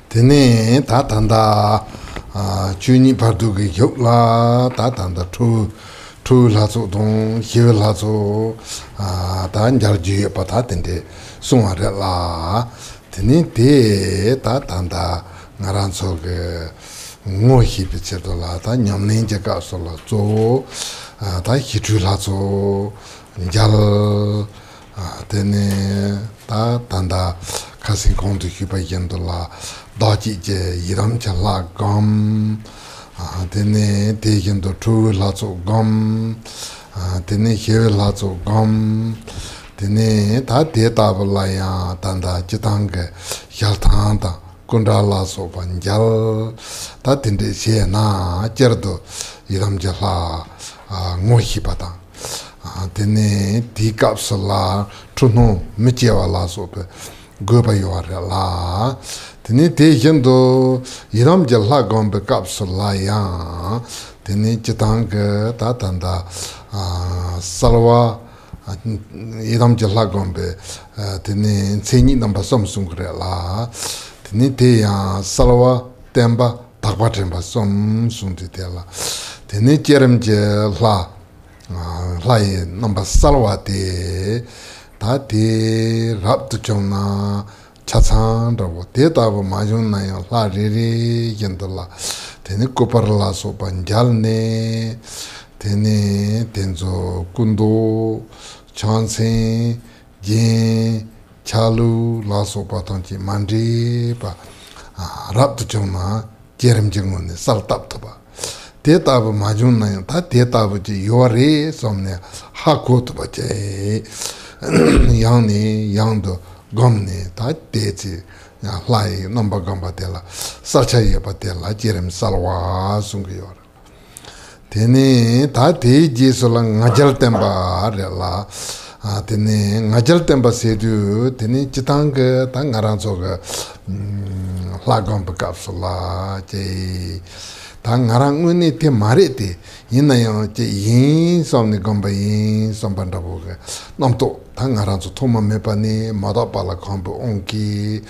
Tene tatanda Juni Bardo Yokla, tatanda two lazo don, here lazo, Danjarji patatende, Sumarella, Tene te tatanda Naranso Mohi Pichetola, Tanyam Ninja Gasola, Zo, Tahitu lazo, Jal, Tene tatanda. Kasing kontu hipa yendola daji je yiram chala gam tene te yendo tu lazo gam tene hewe lazo gam tene ta te tabla ya tanda jitanga yaltanda kundra lazo panjal ta tende she na jerdo yiram chala ngohi pata tene di kapsala tuno michewa lazo pe goba yuwa la tene te yendo yiram jala gombe kapsula ya tene chitanga ta tanda salwa yiram jala gombe tene tseni namba samsung la tene te ya salwa temba takpa temba samsung te la tene jeram je la namba salwa te Tati Raptuchona Chachan Rabo, Tetabu Majuna, La Riri Yendola, Tene Coparla Sopanjalne, Tene Tenzo Kundo, Chansen, Jen, Chalu, La Sopatanchi, Mandi, Raptuchona, Jerem Jingone, Saltaptaba. Tetabu Majuna, Tatabu Yore, Somne, Hakotubache. Yang ni yang do gom ni ta te chi lai number gamba tela sacha ye patela jerem salwa sungyor tene ta te ji sola ngajal temba rela tene ngajal temba se du tene chitang ta ngaran so ga la gamba kapsula je ta ngarang ni te mare te yin yo je yin som ni gamba yin som ban da bo ga nam to Tangaranzo Toma Mepani, Madapala Kampu Onki,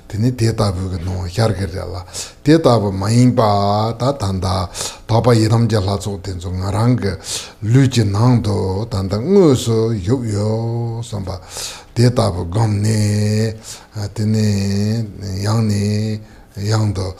Tini Tetabu no Yargerella, Tetabu Maimba, Tatanda, Tapa Yidam Jalazo Tenzo Naranga, Lujinando, Tanda Nguso, Yo, Samba, Tetabu Gomne, Tini Yang Yangdo,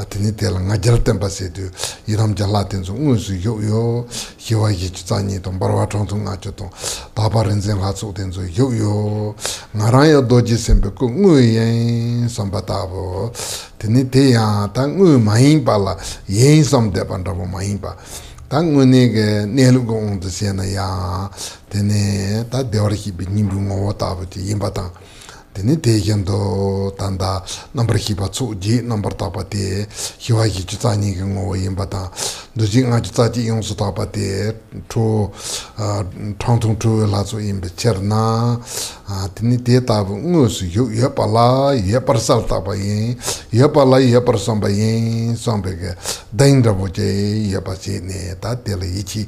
Tini Tel Ngajal Tempasedu, Yidam Jalatenzo, Nguso, Yo, Hiwa Yichani, Tombarwa Tontung Achoton, Tapa Renzen Hatsu Tenzo, Yo, Naraya Doji Sembeku, Nguyen, Sambatabo, Tini Teya, Tangu Mahimpala, Yen Sam Depandabo Mahimpa. Tangu Nege, Nelugo on the Siena Ya, Tene, that Deoriki Binimbu Motabuti, Yimbatan. Tene te yendo tanda number hipa tsu ji number tapate hiwa ki chutani ki ngo yimbata doji nga chutati yung su tapate to tong to la zo yimbe cherna tene te tabu ngo su ye pala ye parsal tapa yin ye pala ye parsamba yin sombe ke daindra boje ye pasi ne ta tele ichi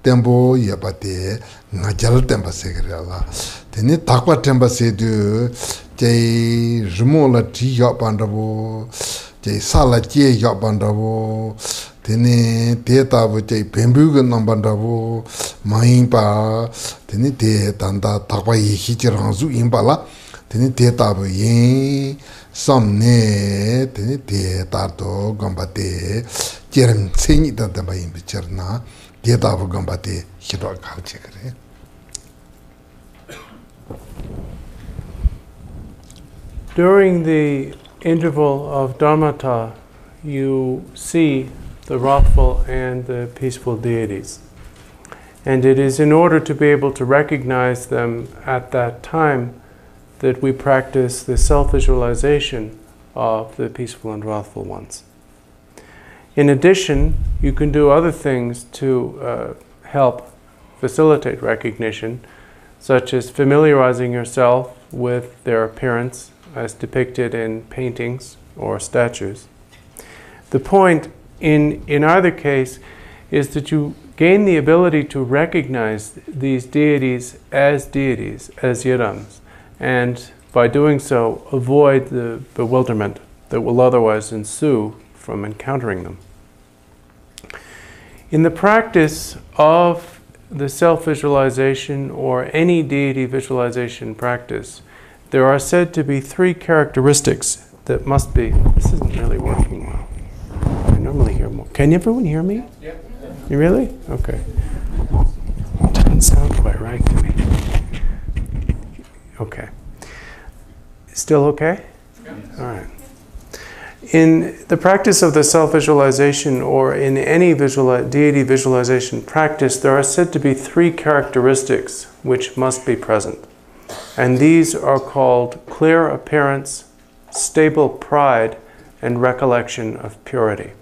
tempo yabate ngajal tempa segrela teni takwa tempa sedu jay rimola ti yapandabo jay sala je yapandabo teni tetabu jay pembuga nambandabo maimpa teni te tanda takwa yichirangzu imbala teni tetabu yin samne teni te tardo gambate jerem tseni tanda imbicherna During the interval of Dharmata, you see the wrathful and the peaceful deities. And it is in order to be able to recognize them at that time that we practice the self-visualization of the peaceful and wrathful ones. In addition, you can do other things to help facilitate recognition, such as familiarizing yourself with their appearance as depicted in paintings or statues. The point in either case is that you gain the ability to recognize these deities, as yidams, and by doing so avoid the bewilderment that will otherwise ensue from encountering them. In the practice of the self-visualization or any deity visualization practice, there are said to be 3 characteristics that must be... This isn't really working well. I normally hear more. Can everyone hear me? Yeah. You really? Okay. It doesn't sound quite right to me. Okay. Still okay? Yeah. All right. In the practice of the self-visualization or in any deity visualization practice, there are said to be 3 characteristics which must be present. And these are called clear appearance, stable pride, and recollection of purity.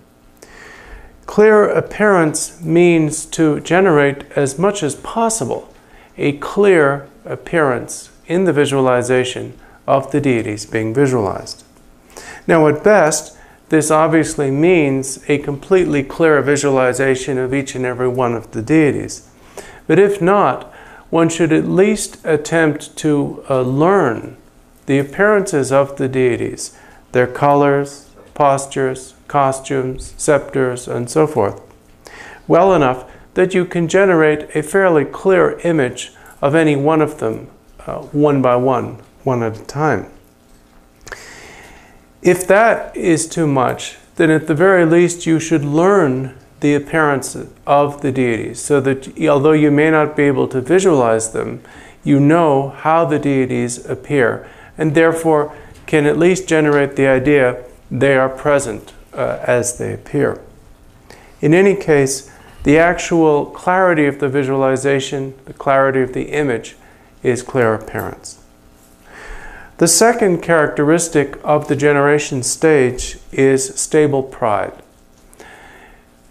Clear appearance means to generate as much as possible a clear appearance in the visualization of the deities being visualized. Now, at best, this obviously means a completely clear visualization of each and every one of the deities. But if not, one should at least attempt to learn the appearances of the deities, their colors, postures, costumes, scepters, and so forth, well enough that you can generate a fairly clear image of any one of them, one by one at a time. If that is too much, then at the very least you should learn the appearance of the deities, so that although you may not be able to visualize them, you know how the deities appear, and therefore can at least generate the idea they are present as they appear. In any case, the actual clarity of the visualization, the clarity of the image, is clear appearance. The second characteristic of the generation stage is stable pride.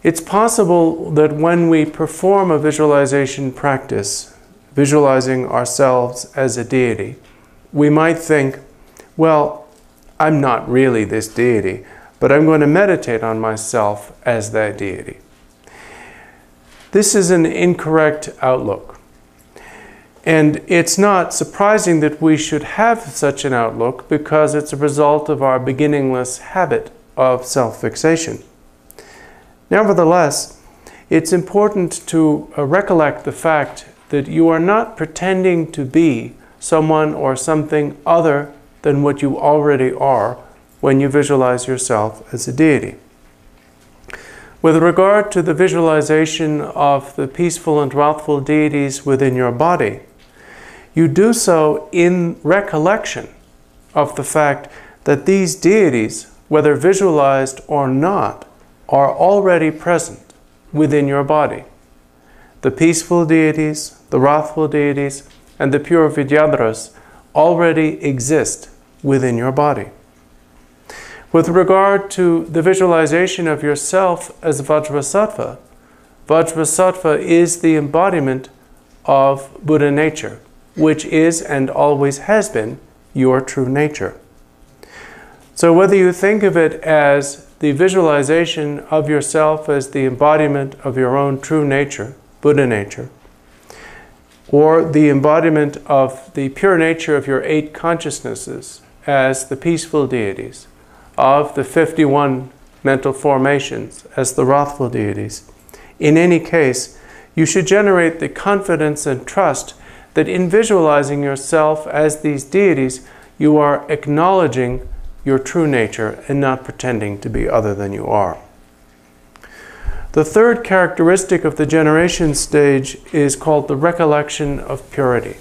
It's possible that when we perform a visualization practice, visualizing ourselves as a deity, we might think, well, I'm not really this deity, but I'm going to meditate on myself as that deity. This is an incorrect outlook. And it's not surprising that we should have such an outlook, because it's a result of our beginningless habit of self-fixation. Nevertheless, it's important to recollect the fact that you are not pretending to be someone or something other than what you already are when you visualize yourself as a deity. With regard to the visualization of the peaceful and wrathful deities within your body, you do so in recollection of the fact that these deities, whether visualized or not, are already present within your body. The peaceful deities, the wrathful deities, and the pure Vidyadharas already exist within your body. With regard to the visualization of yourself as Vajrasattva, Vajrasattva is the embodiment of Buddha nature, which is and always has been your true nature. So whether you think of it as the visualization of yourself as the embodiment of your own true nature, Buddha nature, or the embodiment of the pure nature of your 8 consciousnesses as the peaceful deities, of the 51 mental formations as the wrathful deities, in any case, you should generate the confidence and trust that in visualizing yourself as these deities, you are acknowledging your true nature and not pretending to be other than you are. The third characteristic of the generation stage is called the recollection of purity.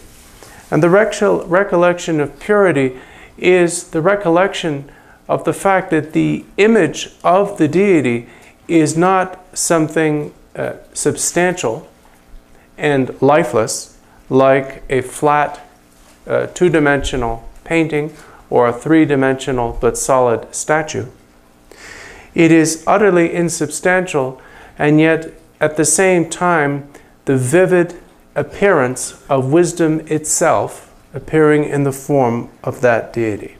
And the recollection of purity is the recollection of the fact that the image of the deity is not something substantial and lifeless, like a flat, two-dimensional painting or a three-dimensional but solid statue. It is utterly insubstantial, and yet at the same time the vivid appearance of wisdom itself appearing in the form of that deity.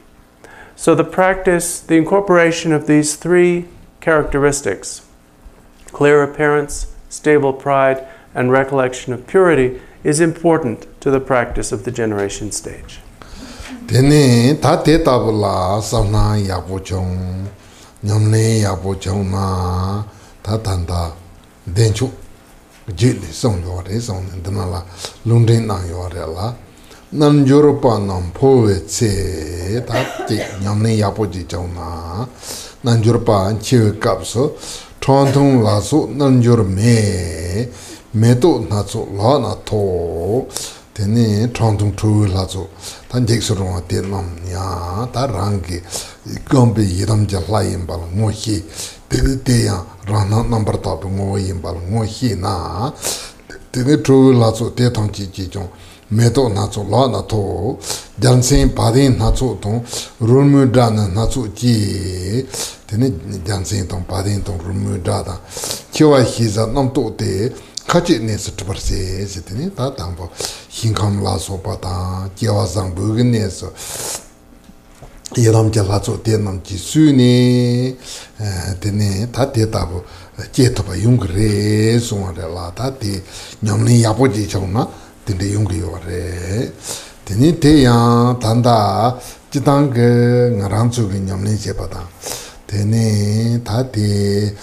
So the practice, the incorporation of these 3 characteristics, clear appearance, stable pride, and recollection of purity, is important to the practice of the generation stage. Tene ta te tabla savna yapochong, nyamne yapochong ta tanda denchu jili song yore song la lundin na yore la nam Europa nam poe tse ta ti nyamne yapochi chong na nam Europa chiwe kapso Trantong la so nam jor me to na so la na to tene Trantong tu la so tan jek so ro te nam ya ta rang ki gombe yidam ja la yim bal ngo hi te ya rana number ta ngo yim bal ngo hi na tene tu la so te tong chi chi chong me to na so la na to jan sin pa din na so to ru mu da na so ji tene jan sin tong pa din tong ru mu da da kiwa hi za nam to te kachi ne se tu se se tene ta tang bo hin kam la so pa ta kiwa sang bu ge ne so yedam ja la so te nam ji su ne tene ta te ta bo je to ba yung re so la ta te nyam ne ya bo ji chong na tene yung yo re tene te ya tanda ji dang ge ngarang chu ge nyam ne je pa ta tene ta te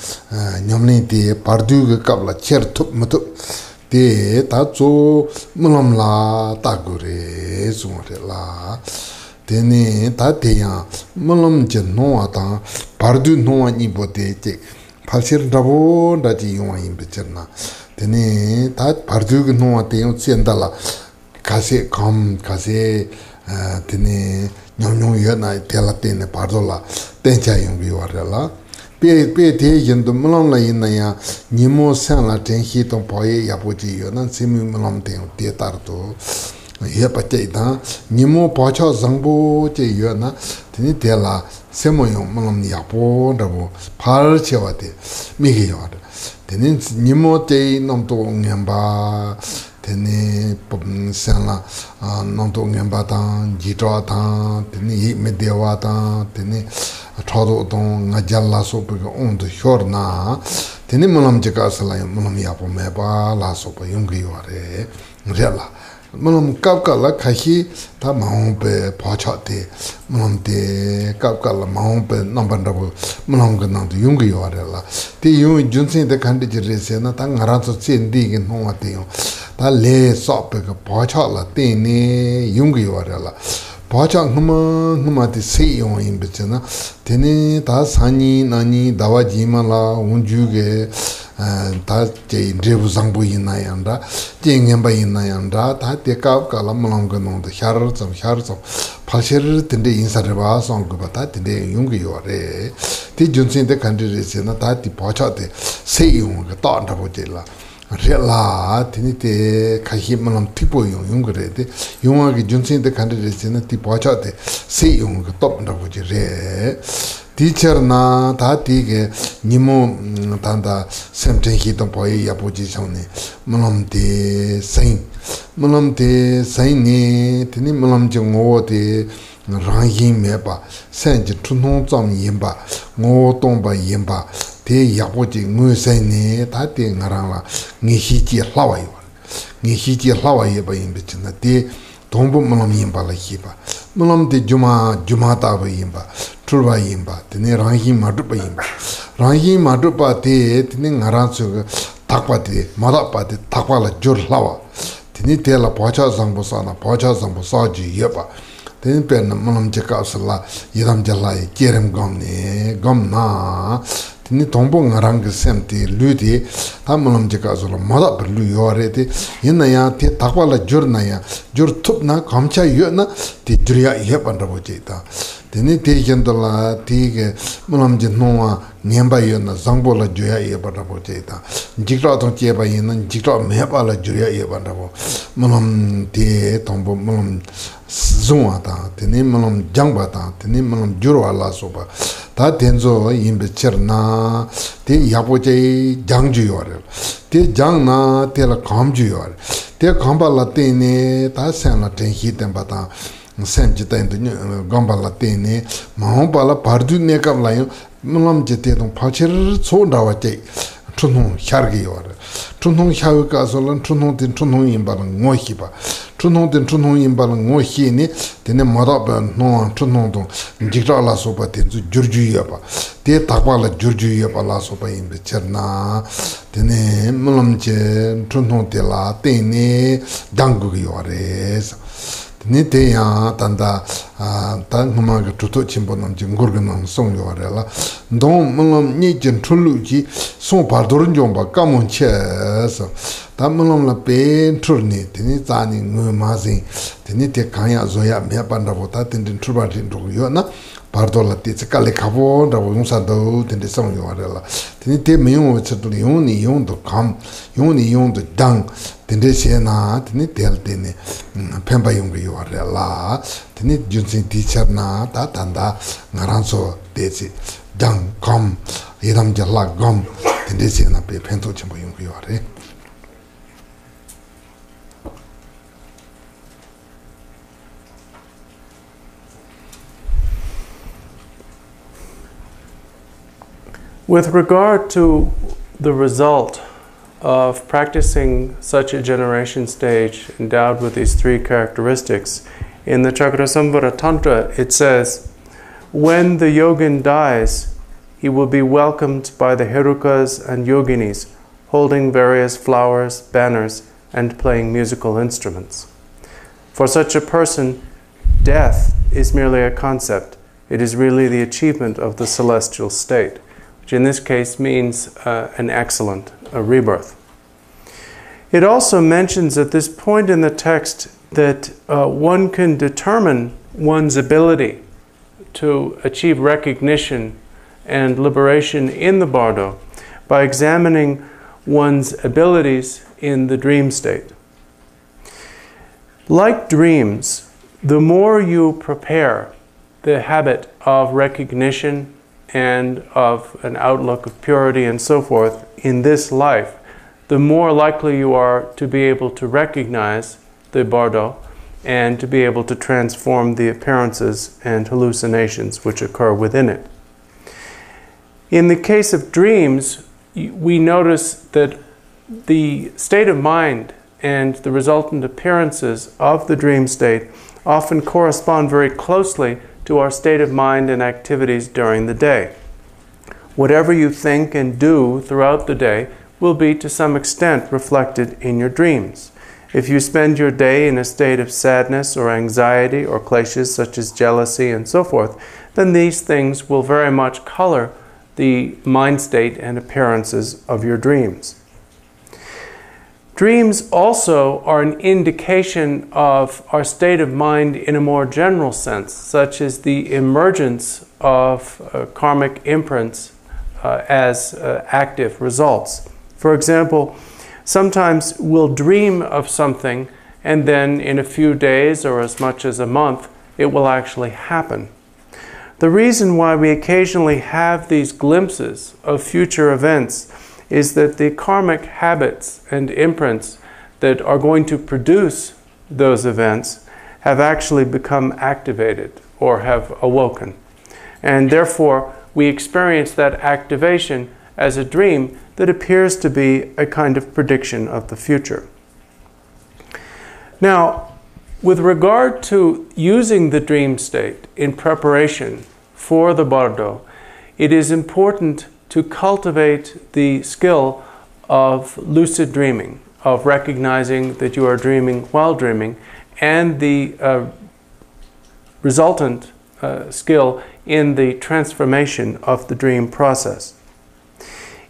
nyamne te Bardo ge kapla cher thup mutup te ta zo mulam la ta gore sumare la tene ta te ya mulam je no ata Bardo no ni bote te phasir dabo da ji yo yin becherna tene ta Bardo ge no ate yo chendala kase kam kase tene nyong yo na tela tene Bardo la tencha yung bi warela pe te yendo mulam la yin na ya nimo san la ten hi tong poye ya po ji yo na simi mulam te te tar to ye pa che da nimo pa cha zang bo che yo na tene te la semo yung mulam ya po da bo par che wa te mi ge yo tene nimo te nam to ngem ba tene san la nam to ngem ba ta ji tra ta tene yi me de wa ta tene chado dong nga jalla so pe on de horna tene mulam je ka sala mulam ya po me ba la so pe yung gi ware rela mulam kap ka la khahi ta maung pe pha te mulam te kap ka la maung pe number double mulam ga nang de yung gi ware la te yung jun sin de khand je re se na ta ngara so chen di ge no wa te yo ta le so pe ka pha la te ne yung gi ware la Pachang huma te se yon yin bechana tene ta sani nani dawa jima la unju ge ta je drebu zangbu yin na yanda je ngenba yin na yanda ta te kaab ka la mulam ga nong de hyar tsam phashir tende yin sa reba song ba ta tende yung ge yo re ti junsin de country re se na ta ti pacha te se yon ga ta nda bo je la Rela, tenite kahi malam tipo yung re de yung agi junsin de kande re sena ti pacha de se yung top nda buji re teacher na ta ti ge nimo tanda semten hi to poi ya buji chone malam de sain ne teni malam je ngo de rang yin me ba san je chun hong zam yin ba ngo tong ba yin ba te yapoji ngui sai ne ta te ngarang la ngi hi ji hlawa ye ba yin bich na te dombo malam yin ba la hi ba malam te juma ta ba yin ba turba yin ba te ne rang hi ma du ba te ne ngarang su takpa te ma da pa te takpa la jur hlawa te ne te la pacha zangbo sa ji ye ba te pe na malam je ka sala yidam jala ye kerem gam na tini tongpo ngarang ke sem te lu te ta mulam je ka zolo mada par lu yo re te yin na ya te takwa la jur na ya jur tup na kamcha yo na te jurya ye pan rabo je ta tini te yendo la te ke mulam je nongwa ngenpa yo na zangpo la jurya ye pan rabo je ta jikra tong che pa yin na jikra mepa la jurya ye pan rabo mulam te tongpo mulam zungwa ta tini mulam jangpa ta tini mulam jurwa la so pa 다 된조 임베처나 대 야보제 장주요를 대 장나 대라 감주요를 대 감발라 때네 다 산라 텐히 템바다 샘지텐도 감발라 때네 마홈발라 바르두네 감라요 물람 제테동 파체르 소다와제 춘홍 샤르기요를 춘홍 샤우가솔은 춘홍 임바는 모히바 chunong den chunong imbal ngo hi ni tene mada ba no chunong dong jikra la so ba ten zu jurju ya ba te takwa la jurju ya ba la so ba imbe cherna tene mulam che chunong de la tene dangu yo res tene te ya tanda ta ngma ga tuto chimbo nam jing gurga nam song yo re la dong mulam ni jen chulu ji song par dorun jong ba kamon che so ta mulam la pe turni tene zani ngo ma sing tene te kanya zoya me ban da bota ten den turba tin ro yo na Bardo la te kale kabo da wo sa do ten de song yo re la tene te me yo che tu yo ni yo do kam yo ni yo do dang ten de se na tene tel tene pemba yo yo re la tene junsin teacher na ta tanda ngaran so de si dang kam yedam jalla gam ten de se na pe pento chimbo yo re. With regard to the result of practicing such a generation stage endowed with these three characteristics, in the Chakrasamvara Tantra it says, when the yogin dies, he will be welcomed by the Herukas and yoginis, holding various flowers, banners, and playing musical instruments. For such a person, death is merely a concept. It is really the achievement of the celestial state, which in this case means an excellent rebirth. It also mentions at this point in the text that one can determine one's ability to achieve recognition and liberation in the Bardo by examining one's abilities in the dream state. Like dreams, the more you prepare the habit of recognition and of an outlook of purity and so forth in this life, the more likely you are to be able to recognize the Bardo and to be able to transform the appearances and hallucinations which occur within it. In the case of dreams, we notice that the state of mind and the resultant appearances of the dream state often correspond very closely to our state of mind and activities during the day. Whatever you think and do throughout the day will be to some extent reflected in your dreams. If you spend your day in a state of sadness or anxiety or kleshas such as jealousy and so forth, then these things will very much color the mind state and appearances of your dreams. Dreams also are an indication of our state of mind in a more general sense, such as the emergence of karmic imprints as active results. For example, sometimes we'll dream of something and then in a few days or as much as a month, it will actually happen. The reason why we occasionally have these glimpses of future events is that the karmic habits and imprints that are going to produce those events have actually become activated or have awoken. And therefore, we experience that activation as a dream that appears to be a kind of prediction of the future. Now, with regard to using the dream state in preparation for the Bardo, it is important to cultivate the skill of lucid dreaming, of recognizing that you are dreaming while dreaming, and the resultant skill in the transformation of the dream process.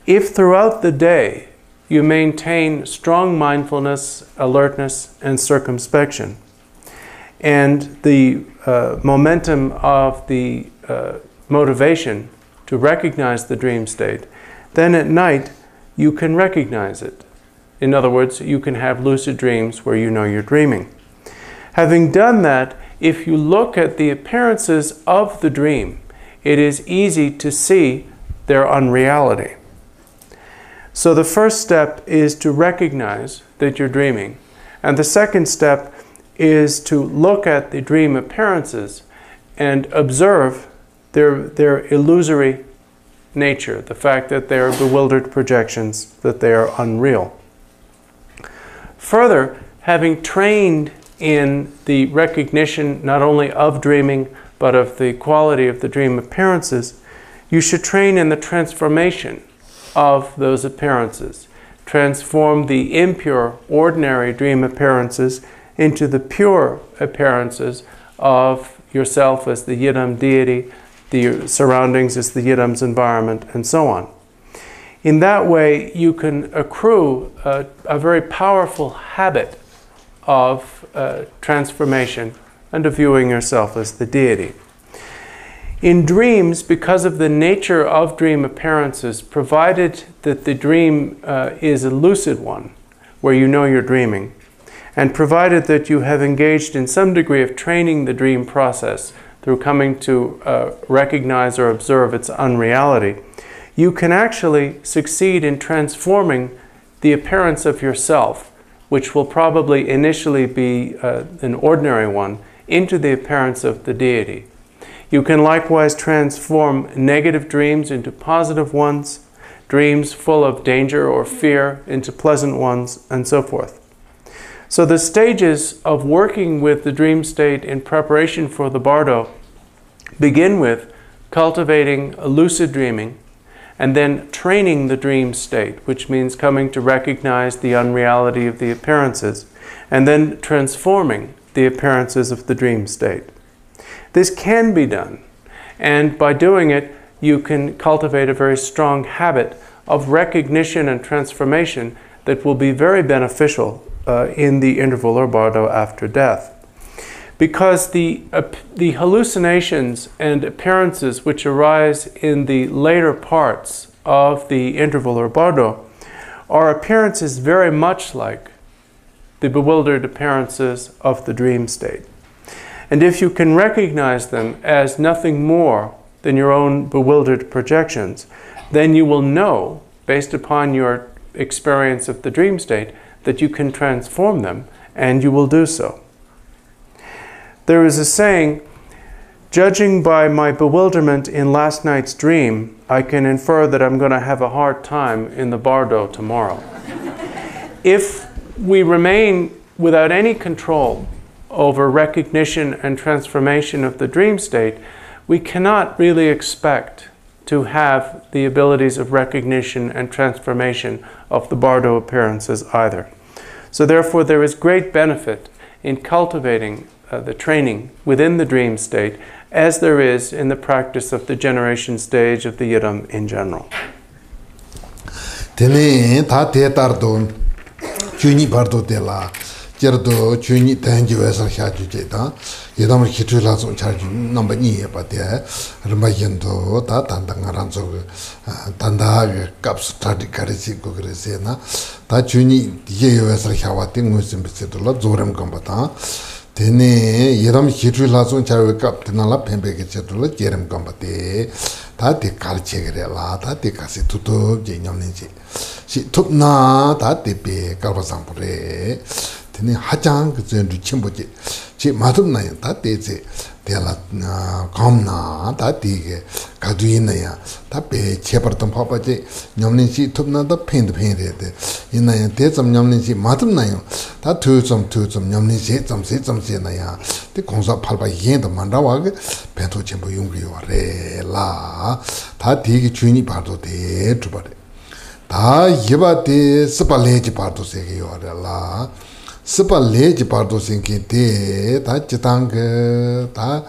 If throughout the day you maintain strong mindfulness, alertness, and circumspection, and the momentum of the motivation to recognize the dream state, then at night you can recognize it. In other words, you can have lucid dreams where you know you're dreaming. Having done that, if you look at the appearances of the dream, it is easy to see their unreality. So the first step is to recognize that you're dreaming. And the second step is to look at the dream appearances and observe their illusory nature, the fact that they are bewildered projections, that they are unreal. Further, having trained in the recognition not only of dreaming, but of the quality of the dream appearances, you should train in the transformation of those appearances. Transform the impure, ordinary dream appearances into the pure appearances of yourself as the Yidam deity, the surroundings as the Yidam's environment, and so on. In that way, you can accrue a very powerful habit of transformation and of viewing yourself as the deity. In dreams, because of the nature of dream appearances, provided that the dream is a lucid one, where you know you're dreaming, and provided that you have engaged in some degree of training the dream process through coming to recognize or observe its unreality, you can actually succeed in transforming the appearance of yourself, which will probably initially be an ordinary one, into the appearance of the deity. You can likewise transform negative dreams into positive ones, dreams full of danger or fear into pleasant ones, and so forth. So the stages of working with the dream state in preparation for the Bardo begin with cultivating lucid dreaming, and then training the dream state, which means coming to recognize the unreality of the appearances, and then transforming the appearances of the dream state. This can be done, and by doing it, you can cultivate a very strong habit of recognition and transformation that will be very beneficial in the interval or Bardo after death. Because the hallucinations and appearances which arise in the later parts of the interval or Bardo are appearances very much like the bewildered appearances of the dream state. And if you can recognize them as nothing more than your own bewildered projections, then you will know, based upon your experience of the dream state, that you can transform them, and you will do so. There is a saying, judging by my bewilderment in last night's dream, I can infer that I'm going to have a hard time in the Bardo tomorrow. If we remain without any control over recognition and transformation of the dream state, we cannot really expect to have the abilities of recognition and transformation of the Bardo appearances either. So therefore there is great benefit in cultivating the training within the dream state, as there is in the practice of the generation stage of the Yidam in general. Tene ta te tardo chuni bardo de la jerdo chuni tangi wesa khaju je da Yidam khitu la so charge number ni ba de rmayendo ta tandanga ranzo tanda caps tradikarisi go grese na ta chuni ye wesa khawa ting musim besedo la zoram gambata Tene Yidam khitu la so charwe kap tinala pembe ke chetula jerem gambate ta te kalchegre la ta te kasi tutu je nyamne je si tupna ta te pe kalba sampure tene hajang ke zendu chimboje chi madumna ya ta te je tela kamna ta te ke kaduina ya ta pe chepartam papa je nyamne si tupna da pend re de ina ya te sam nyamne si madumna ya ta tu sam nyamne si sam se na ya te kongsa palba yen da mandawa ke pento chimbo yungri yo re la ta te ke chuni bardo de tubare ta yeba te sipa leji bardo se ke yo re la sipa leji bardo se ke te ta chitang ta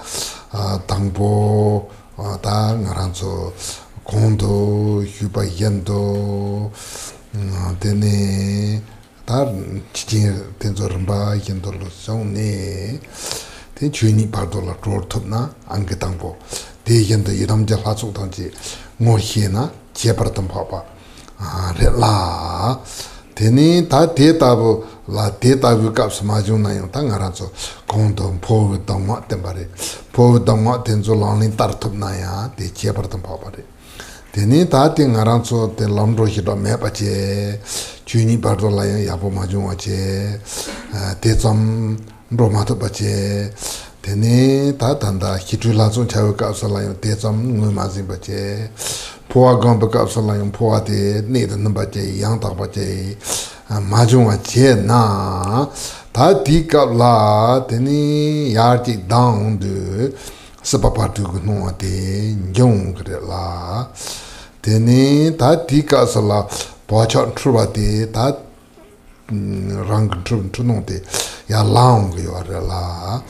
tangbo ta ngaranzo kondo yuba yendo tene ta chichin tenzo rinpa yendo lo song ne ten chuni bardo la ror tupna ange tangbo te yendo Yidam je la tsuk tangji ngo xie na che par tam papa re la tene ta te tabu la te tabu kaps ma jung na yung ta ngaranzo kondo po dangwa tenpare po dangwa tenzo langlin tar tupna ya te che par tam papa re tene ta te ngaranzo te lamro hiro me pa che chuni bardo la yang yapo ma jung wa che te tsam ro ma to pa che tene ta tanda hitu la zon chawe kapsa la yung te tsam ngui ma zin pa che poa gamba kapsa la yung poa te ne da namba che yang tak pa che ma jung wa che na Ta tika la teni yarji down de sapapatu no de young la teni ta tika sala pocha trubati ta rang trun de ya long yo la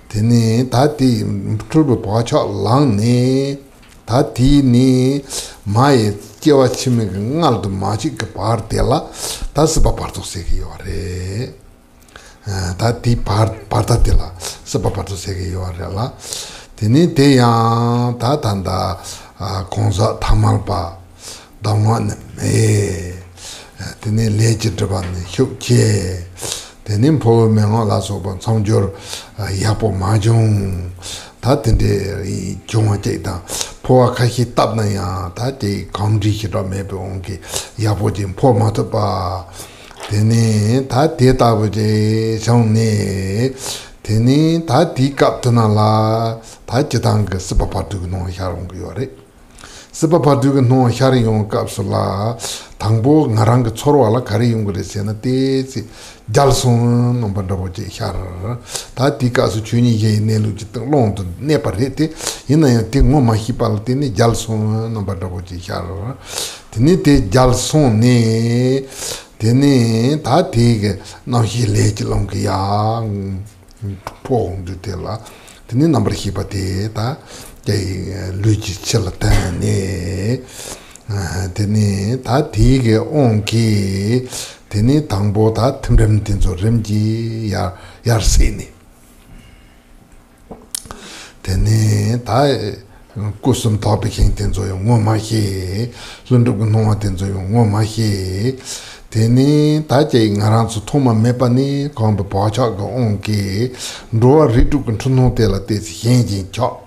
teni ta ti trubu pocha lang ni ta ti ni mai kiwa chimi ngal du machi ke parte la ta sapaparto se yo re ta ti parta tela sapaparto se yo re la teni te ya ta tanda konza tamalpa dangwan me teni leje draban hyukje teni po mengo la so ban songjor yapo majung ta tende i jongwa jeida po kahi tabna ya ta te kamri hira mebe ongi yapo jin po mataba teni ta te tabu je shangni teni ta di kaptana la ta jitang sipapadu no hyarong yore sipapadu no hyari yong kapsula tangbo ngarang chorwa la kari yong gure sena te jalson no bandabo je hyar ta di ka su chuni ye ne lu jitang long to ne parete ina ya te ngoma hipal te ne jalson no bandabo je hyar teni te jalson ne teni ta te no hi le long ya pong du te la teni number hipate ta ke luji chelatane teni ta tige onki teni tangbo ta temrem tenzo remji yar seni teni ta kusum topic hing tenzo yo ngoma hi lunduk noma tenzo yo ngoma hi teni ta che ngaran su thoma mepani komba pacha go onki ro ritu kuntuno te la te henjin cho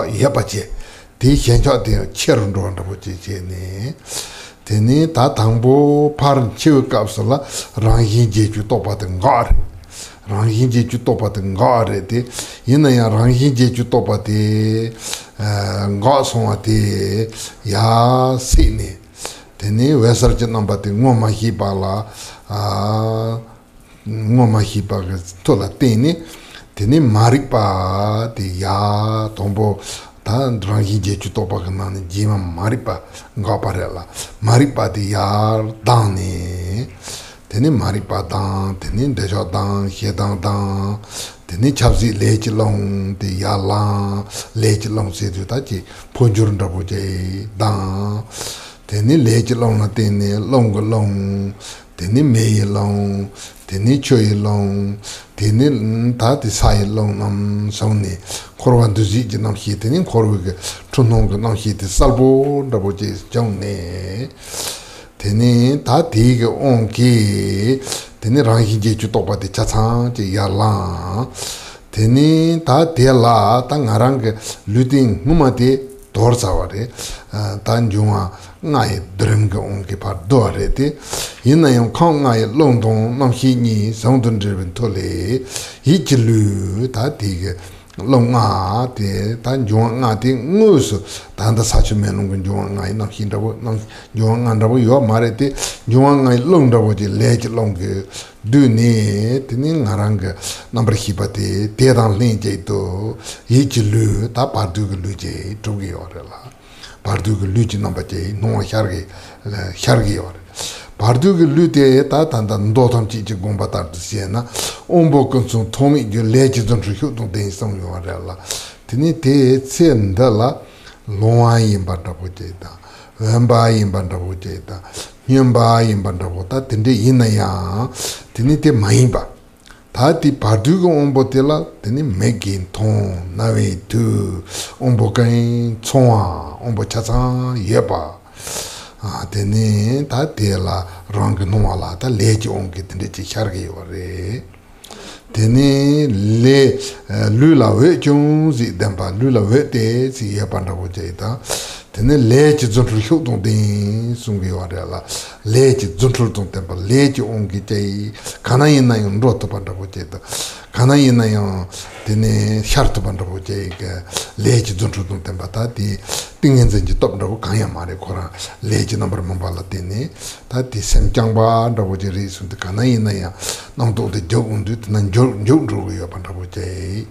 yepache ti henjo de cherun ro ndo che ne teni ta tangbo par chiu kapsala ranghin je ju to pa de ngar ranghin je ju to pa de ngar de ina ya ranghin je ju to pa de nga so ate ya sine teni wesar je namba te ngoma hi bala ngoma hi ba to la teni maripa te ya tombo ta rangi je chu to pa kana ne jima maripa nga parela maripa te ya dane teni maripa dan teni dejo dan hedan dan teni chapsi lech long te ya la lech long se tu ta chi ponjur ndabo je dan teni lech long na teni long teni mei long teni choi long teni ta ti sai long nam songni korwan du ji nam hi teni korwe ge chunong ge nam hi ti salbo ndabo je jong ne teni ta ti ge on ki teni rang hi je chu to pa ti cha cha je ya la teni ta te la ta ngarang ge luting nguma ti dor sa wa re tan juma ngai drem ge on ki pa do re ti yin yang khang ngai long dong nam hi ni song dun zhe ben to le yi ji lu ta ti ge long nga ti tan juma nga ti ngu su tan da sa chu men long juma ngai nam hi da bo nam juma nga da bo yo ma re ti juma ngai long da bo ji le ji long ge du ni ti ni ngarang ge number hi pa ti te dang lin je to yi ji lu ta pa du ge lu je to ge yo re la Bardo ge luji namba je no hyargi yo. Bardo ge lute ta tanda ndo tam chi chi gomba tar de siena ombo konsun tomi ge leji don chu dong den song yo la. Tini te tsen da la loa yin ba da bo je da. Wamba yin ba da bo je da. Nyamba yin ba da bo ta tinde yin ya. Tini te mai ba. Tati Bardo ombo tela teni megin ton nawe tu ombo kain chonwa ombo chacha yeba teni ta tela rang noa la ta leji ongi teni chi khargi yore teni le lu la we chung zi dempa lu la we te si yeba nda bo je ta tene leji zontul hyudong ding sungi warela leji zontul dong tempa leji ongi jay kanayi na yung roto pandabu jay da kanayi na yung tene sharto pandabu jay leji zontul dong tempa ta di tingin zenji top dabu kanya mare kora leji nambar mambala tene ta di semchangba dabu jay ri sunti kanayi na yung nangdo de jo undu tinan jo rugu yo pandabu jay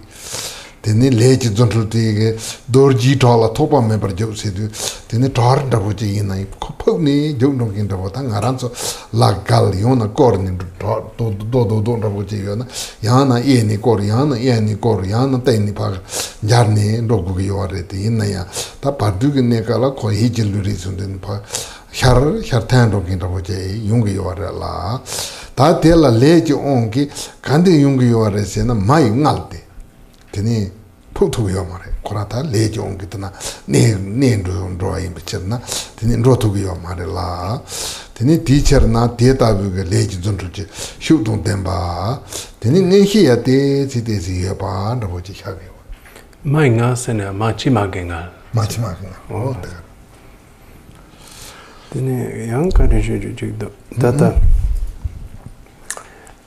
tene leji zontul tige dorji tola topa member jo sedu tene tor dabu ji ina ko ni jo no kin dabu ta ngaranso la gal yona kor ni do dabu ji yona yana e ni kor yana te ni pa jarni rogu gi yore ti ina ya ta pardu gi ne kala ko hi jilu ri sunden pa char tan do kin dabu ji yung gi yore la ta te la leji on ki kande yung gi yore se na mai ngalte tene putuyo mare korata leji ongitna ne ndo imbicherna tene rotuyo mare la tene teacher na data buge leji zontuji shudong demba tene ngi ya te site si ya ba ndo ji khage mai nga sena machi magenga oh tene yang ka de ju do data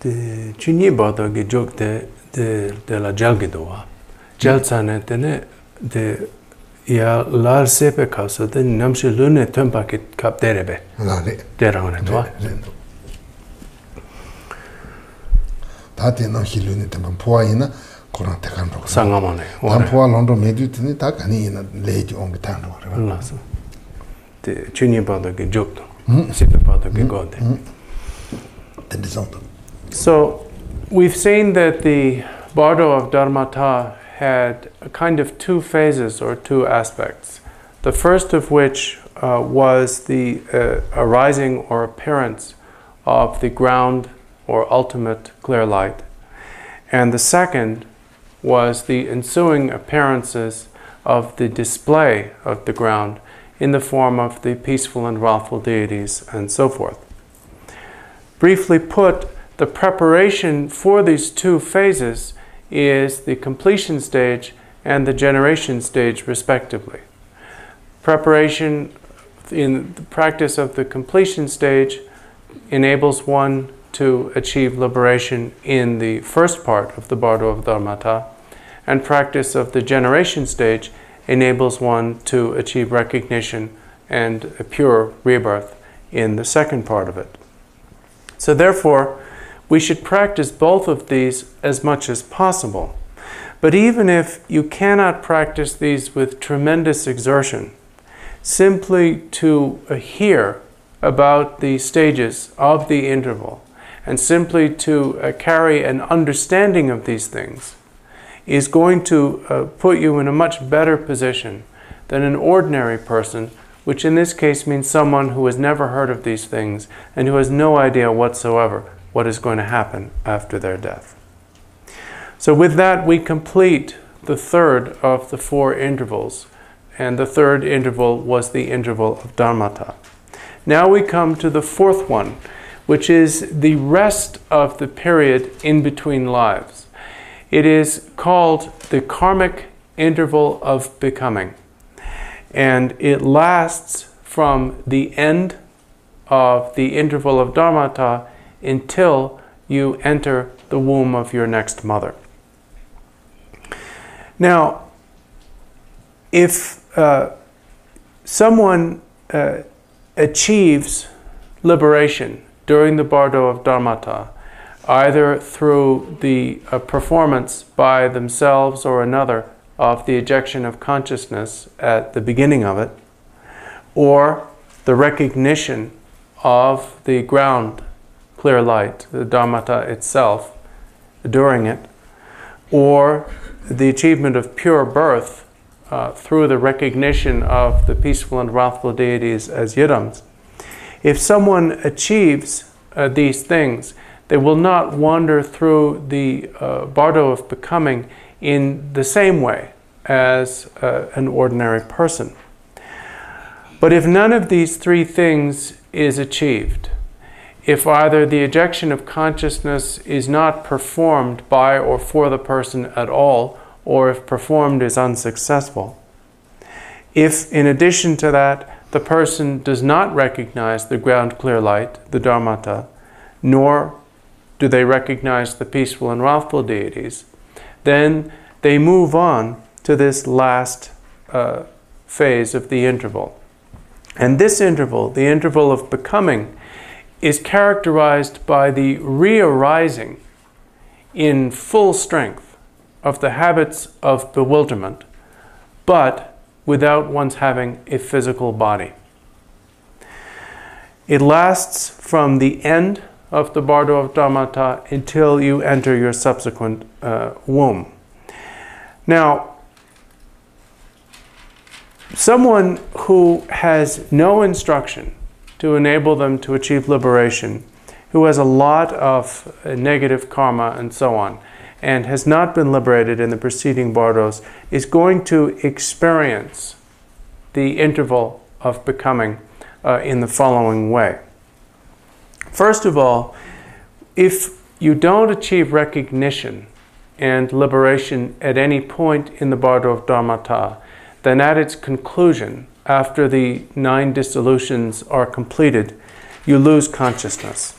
de chini Bardo ge jok de la jalgedoa jalsane tene de ya lar sepe kausa de namshi lune tempa kit kap derebe derangane to ta te no hilune tempa poina koran te kan ro sangamane ta poa londo medu tene ta kani ina leji ong tan ro laso de chini Bardo ge jok sepe Bardo ge gode tende zonto. So we've seen that the Bardo of Dharmata had a kind of two phases or two aspects. The first of which was the arising or appearance of the ground or ultimate clear light. And the second was the ensuing appearances of the display of the ground in the form of the peaceful and wrathful deities and so forth. Briefly put, the preparation for these two phases is the completion stage and the generation stage, respectively. Preparation in the practice of the completion stage enables one to achieve liberation in the first part of the Bardo of Dharmata, and practice of the generation stage enables one to achieve recognition and a pure rebirth in the second part of it. So therefore, we should practice both of these as much as possible. But even if you cannot practice these with tremendous exertion, simply to hear about the stages of the interval and simply to carry an understanding of these things is going to put you in a much better position than an ordinary person, which in this case means someone who has never heard of these things and who has no idea whatsoever what is going to happen after their death. So with that, we complete the third of the four intervals, and the third interval was the interval of Dharmata. Now we come to the fourth one, which is the rest of the period in between lives. It is called the karmic interval of becoming, and it lasts from the end of the interval of Dharmata until you enter the womb of your next mother. Now, if someone achieves liberation during the Bardo of Dharmata, either through the performance by themselves or another of the ejection of consciousness at the beginning of it, or the recognition of the ground clear light, the Dharmata itself, during it, or the achievement of pure birth through the recognition of the peaceful and wrathful deities as yidams. If someone achieves these things, they will not wander through the Bardo of becoming in the same way as an ordinary person. But if none of these three things is achieved, if either the ejection of consciousness is not performed by or for the person at all, or if performed is unsuccessful, If, in addition to that, the person does not recognize the ground clear light, the Dharmata, nor do they recognize the peaceful and wrathful deities, then they move on to this last phase of the interval. And this interval, the interval of becoming, is characterized by the re-arising in full strength of the habits of bewilderment, but without one's having a physical body. It lasts from the end of the Bardo of Dharmata until you enter your subsequent womb. Now, someone who has no instruction to enable them to achieve liberation, who has a lot of negative karma and so on, and has not been liberated in the preceding bardos, is going to experience the interval of becoming in the following way. First of all, if you don't achieve recognition and liberation at any point in the Bardo of Dharmata, then at its conclusion, after the 9 dissolutions are completed, you lose consciousness.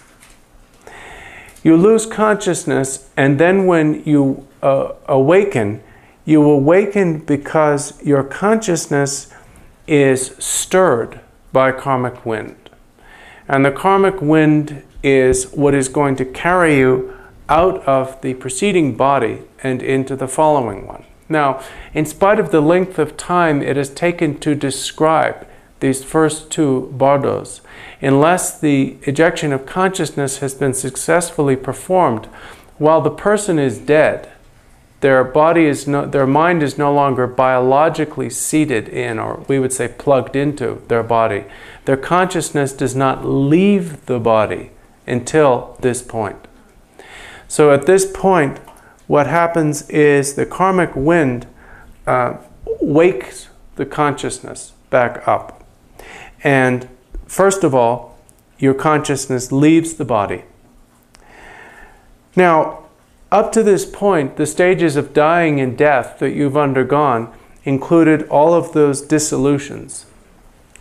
You lose consciousness, and then when you awaken because your consciousness is stirred by karmic wind. And the karmic wind is what is going to carry you out of the preceding body and into the following one. Now, in spite of the length of time it has taken to describe these first 2 bardos, unless the ejection of consciousness has been successfully performed while the person is dead, their mind is no longer biologically seated in, or we would say plugged into, their body. Their consciousness does not leave the body until this point. So at this point, what happens is the karmic wind wakes the consciousness back up. And first of all, your consciousness leaves the body. Now, up to this point, the stages of dying and death that you've undergone included all of those dissolutions,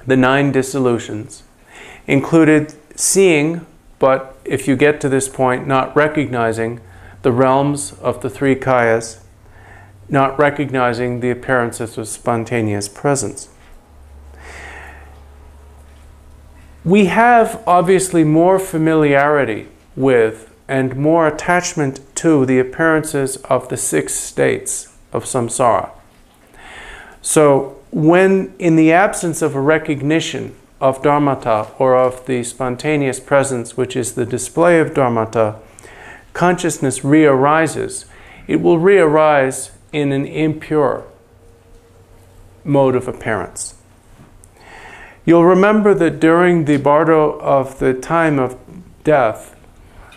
the 9 dissolutions, included seeing, but if you get to this point, not recognizing the realms of the 3 kayas, not recognizing the appearances of spontaneous presence. We have obviously more familiarity with and more attachment to the appearances of the 6 states of samsara. So when, in the absence of a recognition of dharmata or of the spontaneous presence, which is the display of dharmata, consciousness re-arises, it will re-arise in an impure mode of appearance. You'll remember that during the Bardo of the time of death,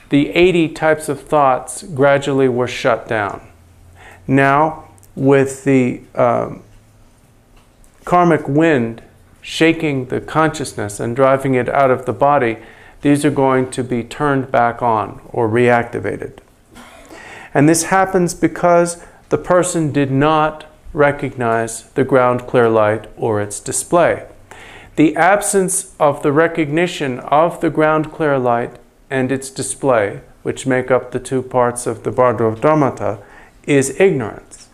the 80 types of thoughts gradually were shut down. Now, with the karmic wind shaking the consciousness and driving it out of the body, these are going to be turned back on or reactivated. And this happens because the person did not recognize the ground clear light or its display. The absence of the recognition of the ground clear light and its display, which make up the 2 parts of the Bardo of Dharmata, is ignorance.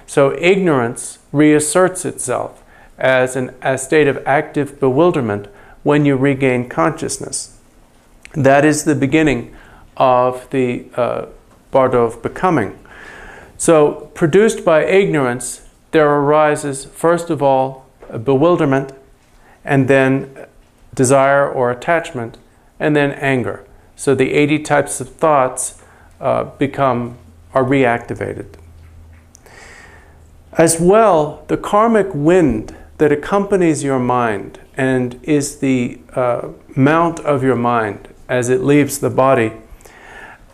So ignorance reasserts itself as a state of active bewilderment when you regain consciousness. That is the beginning of the Bardo of becoming. So, produced by ignorance, there arises, first of all, a bewilderment, and then desire or attachment, and then anger. So the 80 types of thoughts are reactivated. As well, the karmic wind that accompanies your mind and is the mount of your mind as it leaves the body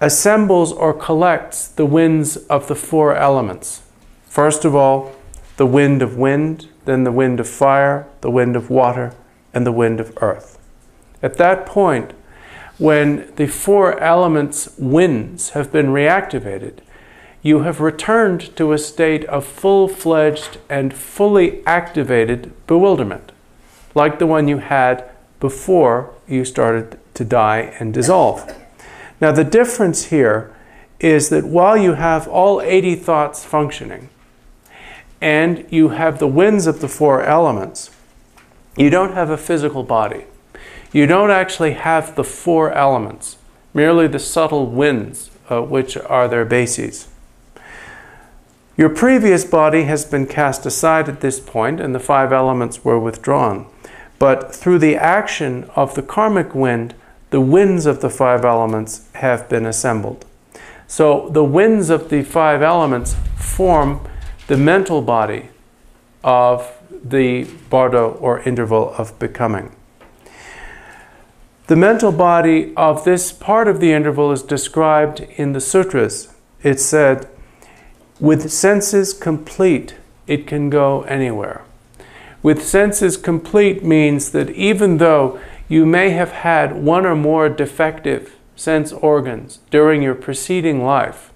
assembles or collects the winds of the 4 elements. First of all, the wind of wind, then the wind of fire, the wind of water, and the wind of earth. At that point, when the 4 elements' winds have been reactivated, you have returned to a state of full-fledged and fully activated bewilderment, like the one you had before you started to die and dissolve. Now the difference here is that while you have all 80 thoughts functioning, and you have the winds of the 4 elements, you don't have a physical body. You don't actually have the 4 elements, merely the subtle winds, which are their bases. Your previous body has been cast aside at this point, and the 5 elements were withdrawn. But through the action of the karmic wind, the winds of the 5 elements have been assembled. So the winds of the 5 elements form the mental body of the Bardo or interval of becoming. The mental body of this part of the interval is described in the sutras. It said, with senses complete, it can go anywhere. With senses complete means that even though you may have had 1 or more defective sense organs during your preceding life,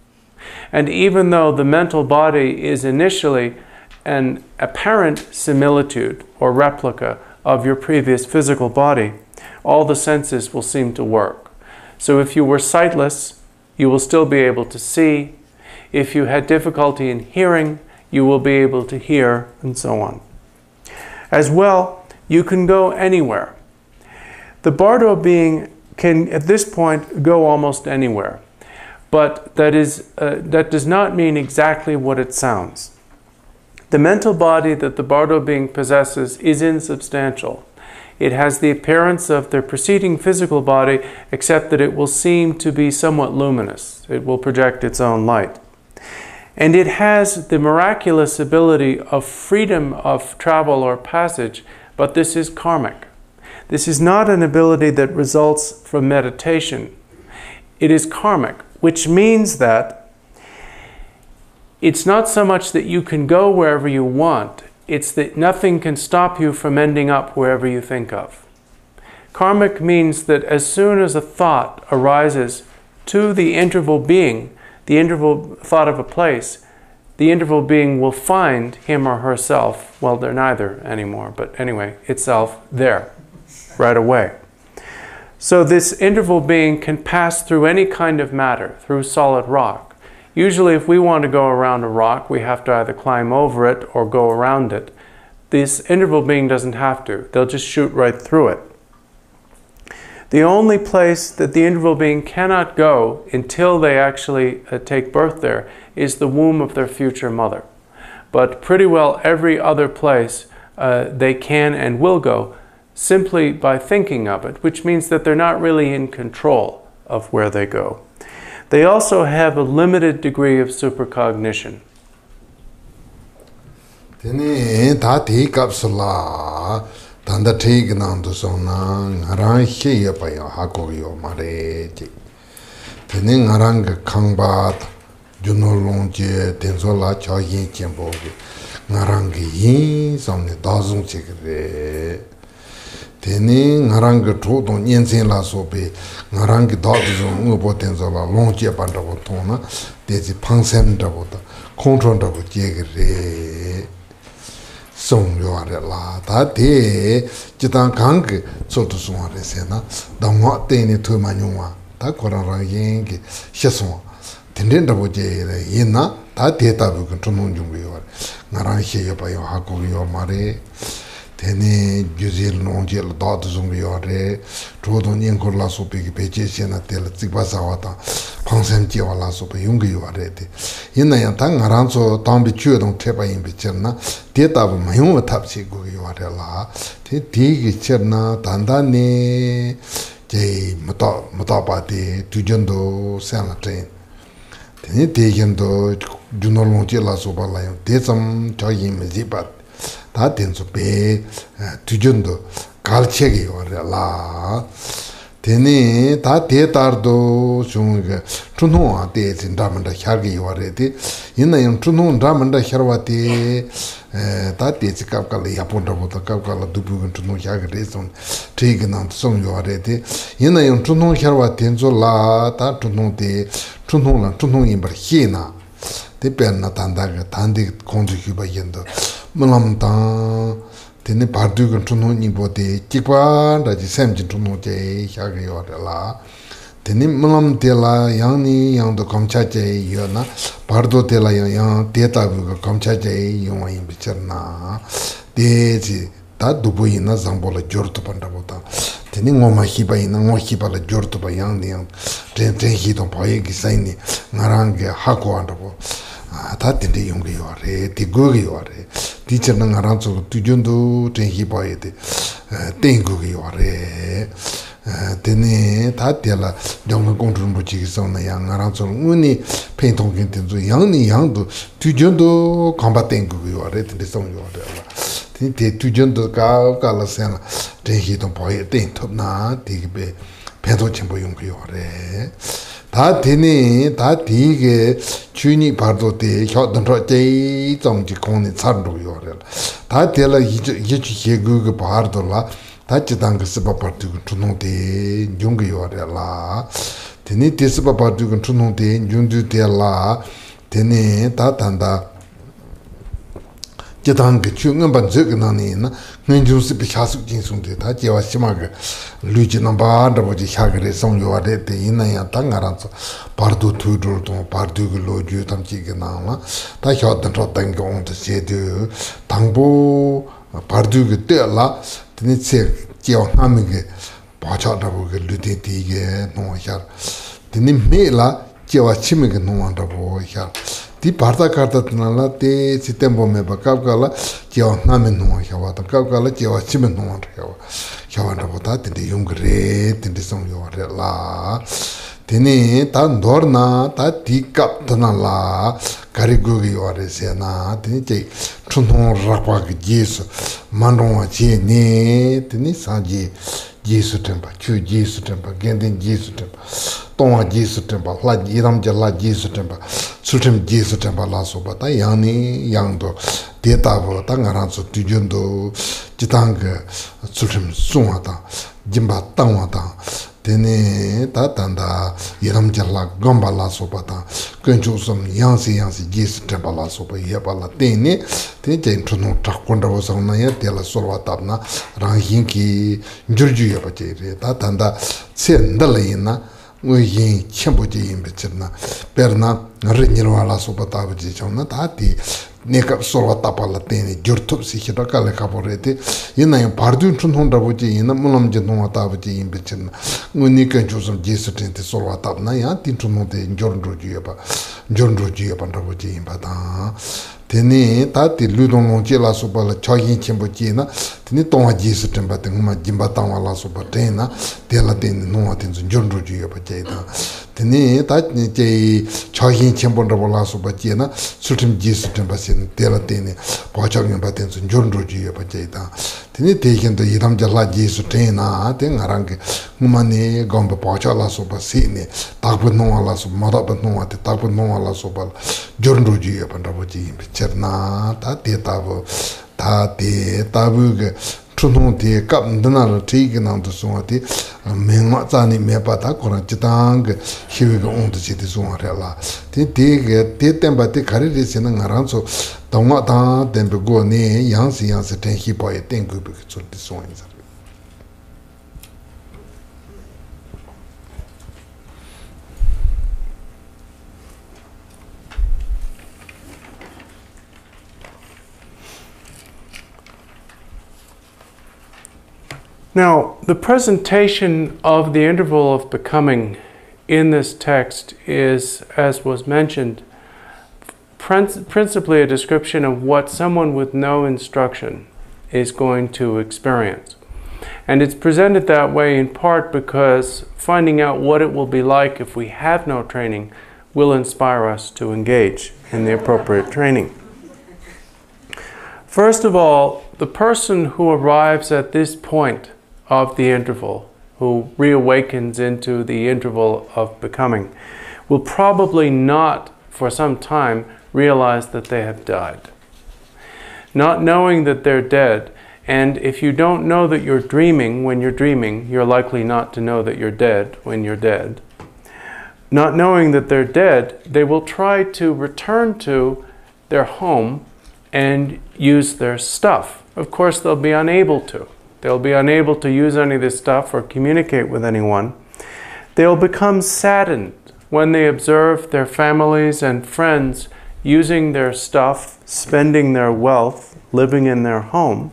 and even though the mental body is initially an apparent similitude or replica of your previous physical body, all the senses will seem to work. So if you were sightless, you will still be able to see. If you had difficulty in hearing, you will be able to hear, and so on. As well, you can go anywhere. The Bardo being can, at this point, go almost anywhere. But that does not mean exactly what it sounds. The mental body that the Bardo being possesses is insubstantial. It has the appearance of the preceding physical body, except that it will seem to be somewhat luminous. It will project its own light. And it has the miraculous ability of freedom of travel or passage, but this is karmic. This is not an ability that results from meditation. It is karmic, which means that it's not so much that you can go wherever you want, it's that nothing can stop you from ending up wherever you think of. Karmic means that as soon as a thought arises to the interval being, the interval thought of a place, the interval being will find him or herself, well, they're neither anymore, but anyway, itself there, right away. So this interval being can pass through any kind of matter, through solid rock. Usually if we want to go around a rock, we have to either climb over it or go around it. This interval being doesn't have to. They'll just shoot right through it. The only place that the interval being cannot go until they actually take birth there is the womb of their future mother. But pretty well every other place they can and will go simply by thinking of it, which means that they're not really in control of where they go. They also have a limited degree of supercognition. Tanda take nando sona, Aran Shea by Hakoyo Mare. Tening Aranga Kangbat, Juno Longe, Tenzola Choyin Chembogi, Narangi Yin, some 1,000 chigre. Tening Aranga Trodon Yensin La Sope, Narangi Dodson, Ubo Tenzola, Longe Bandavotona, Desi Pansem Davota, Contron Davo Jigre. Song yuare la, ta te jitang kang so to suare sena, da mo te ni tu manywa, ta korara yengi sheswa. Tenden da boje yina, ta te ta bu kun tunung jung yuare. Ngaran she yoba yo haku yo mare. Tene juzil nonjel da tu zung yuare. Trodon yenkor la so pe ki peche sena tel tsikba sawata. Pangsem jiwa la so pe yung yuare te. Yina yang ta ngaran so tambi chue dong trepa yin bichirna. Tetabu mayunga tapsi gu yuare la. Te tiki chirna dandani jay mutaba te tujendo sen la train. Tene tekendo junolongji la soba la yung tesam chayin me zibat. Ta tenso pe tujendo kalchegi yuare la. Tene ta tetardo shunga chunhunga te zindamanda hyargi yuare te. Yina yung chunhunga ndamanda hyarwa te ta te chikapkala yapunda bota kapkala dubugan chunhunga hyargi re son triginant song yuare te. Yina yung chunhunga hyarwa tenzo la ta chunhunga te chunhunga imbar hina Te penna tandaga tandi konju kuba yendo. Mulam tang tene Bardo kan chuno nipo te kikwa raji semjin chuno je xaga yore la. Tene mulam te la yang ni yang do kamcha je yo na Bardo te la yang te tabu ka kamcha je yongwa yin bichar na. Te ji ta dubu yin na zangbo la jor to panda bota. Tene ngoma hiba yin na ngoma hiba la jor to pa yang ni yang ten hi tong pa ye ki sayin ni ngarangi hako anda bo. 다 된대 용기 요래 디고기 요래 디처는 알아서 두전도 tenhi 봐야돼 땡고기 요래 되네 다 될라 정말 공부를 못지기 son나 양 알아서 운이 펜통긴 된도 양니 양도 두전도 감바 땡고기 요래 된대 송 요래 데 두전도 가라세나 tenhi도 봐야 땡 톱나 디게 펜통 첨부 용기 요래 다 되네 다 되게 주니 바도 때 혀던로 제이 좀지 공이 찬로요 다 될라 이제 그 바르돌라 다 지당 그 스바파트 투노데 용기요라 되네 데스바파트 투노데 용두데라 되네 다 단다 지당 그 중은 반적나니나 nenjunsi pi khasuk jing sungde ta jewa shima ge luji namba ndabo ji khagre song yo de te ina ya ta ngaran so Bardo tu dur to Bardo ge lo ju tam chi ge na la ta khyo tan ro tang ge on de se de tangbo Bardo ge te la tni che jewa na me ge ba cha da bo ge lu de ti ge no ya tni me la jewa chime ge no anda bo ya 디 바르다 카르다나 테 시스템 봄에 바카가라 지어 나면 노 혀와다 카가라 지어 치면 노 혀와 혀와다 보다 데 용그레 데 송요레라 데니 다 노르나 다 디캅드나라 가리고기 와레세나 데니 제 춘통 라과기 예수 만롱와 제니 데니 사지 예수 템바 주 예수 템바 겐덴 예수 템바 동아 예수 템바 라 이람제 라 예수 템바 수템 예수 템바 라소바다 양니 양도 데이터보 당가란서 뒤준도 지당게 수템 송하다 짐바 땅와다 데네 다단다 이람제라 검발라소바다 근조섬 양시 예수 템바 라소바 예발라 데네 데제 인트노 takkondawo sangna tela solwa tabna ranghinki njurju yabache ta tanda tsendala ina yin chenpoje yin bechirna perna rinirwa la soba tabaje chawna ta ti neka solwa tabala teni jurtup si hira kale kaporete ina yin Bardo chunhonda boje ina mulam jindongwa tabaje yin bechirna nika chusam jesu tenti solwa tabna ya tin chunhonde njornroju yaba ndaboje yin bata teni tati ludong je la soba la chagin chembo je na teni tongwa jesu temba tengma jimba tangwa la soba tena tela teni nongwa tenzo njondro ju yoba je da teni tati je chagin chembo rabo la soba je na sultim jesu temba sen tela teni pachagin ba tenzo njondro ju yoba je da teni teken to iram je la jesu tena ten arangi ngumani gomba pacha la soba se ne takpa nongwa la soba madaba nongwa te takpa nongwa la soba njondro ju yoba rabo je cherna ta te tabu ge chunong te kap ndana la chige nang to songa te mengma tsani mepa ta koran chitang ge hiwe ge ong to chi te songa re la te tenpa te kari re se na nga rang so tangwa tang tenpe go ne yang si ten hi pa ye ten gu pe ke chul te songa yin. Now, the presentation of the interval of becoming in this text is, as was mentioned, principally a description of what someone with no instruction is going to experience. And it's presented that way in part because finding out what it will be like if we have no training will inspire us to engage in the appropriate training. First of all, the person who arrives at this point of the interval, who reawakens into the interval of becoming, will probably not, for some time, realize that they have died. Not knowing that they're dead, and if you don't know that you're dreaming when you're dreaming, you're likely not to know that you're dead when you're dead. not knowing that they're dead, they will try to return to their home and use their stuff. Of course, they'll be unable to. They'll be unable to use any of this stuff or communicate with anyone. They'll become saddened when they observe their families and friends using their stuff, spending their wealth, living in their home,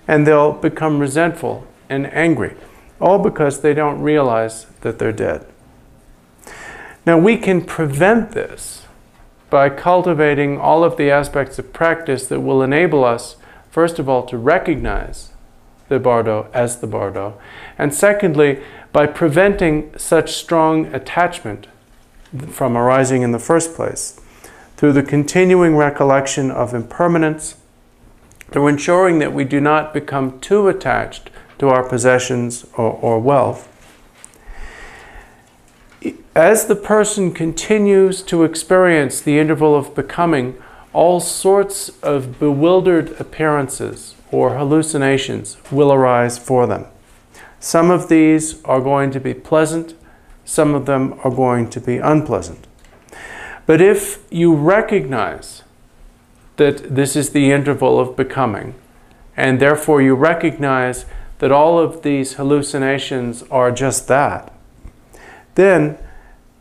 and they'll become resentful and angry, all because they don't realize that they're dead. Now, we can prevent this by cultivating all of the aspects of practice that will enable us, first of all, to recognize the Bardo as the Bardo, and secondly, by preventing such strong attachment from arising in the first place, through the continuing recollection of impermanence, through ensuring that we do not become too attached to our possessions or wealth. As the person continues to experience the interval of becoming, all sorts of bewildered appearances or hallucinations will arise for them. Some of these are going to be pleasant, some of them are going to be unpleasant. But if you recognize that this is the interval of becoming, and therefore you recognize that all of these hallucinations are just that, then,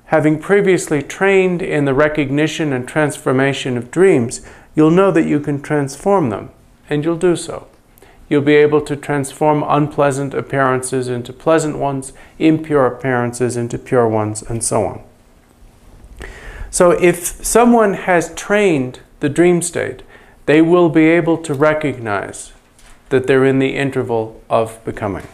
having previously trained in the recognition and transformation of dreams, you'll know that you can transform them, and you'll do so. You'll be able to transform unpleasant appearances into pleasant ones, impure appearances into pure ones, and so on. So if someone has trained the dream state, they will be able to recognize that they're in the interval of becoming.